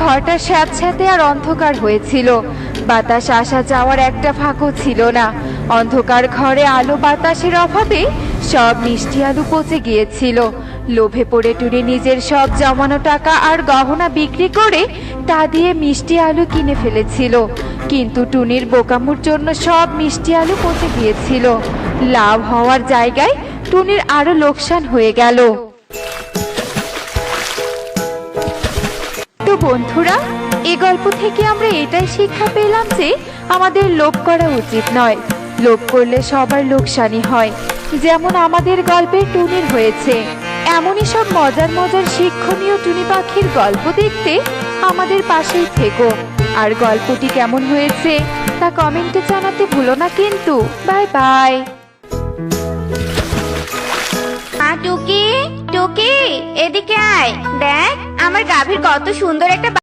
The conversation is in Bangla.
ঘরটা স্যাঁতস্যাঁতে আর অন্ধকার হয়েছিল। বাতাস আসা যাওয়ার একটা ফাঁকও ছিল না। অন্ধকার ঘরে আলো বাতাসের অভাবে সব মিষ্টি আলু পচে গিয়েছিল। লোভে পড়ে টুনি নিজের সব জমানো টাকা আর গহনা বিক্রি করে তা দিয়ে মিষ্টি আলু কিনে ফেলেছিল। কিন্তু টুনির বোকামোর জন্য সব মিষ্টি আলু পচে গিয়েছিল। লাভ হওয়ার জায়গায় টুনির আরো লোকসান হয়ে গেল। তো বন্ধুরা, এই গল্প থেকে আমরা এটাই শিক্ষা পেলাম যে আমাদের লোভ করা উচিত নয়। লোভ করলে সবার লোকসানই হয়, যেমন আমাদের গল্পে টুনির হয়েছে। এমনই সব মজার মজার শিক্ষণীয় টুনি পাখির গল্প দেখতে আমাদের পাশেই থেকো। আর গল্পটি কেমন হয়েছে তা কমেন্টে জানাতে ভুলো না কিন্তু। Bye bye. টুকি, টুকি, এদিকে আয়। দেখ আমার গাভীর কত সুন্দর একটা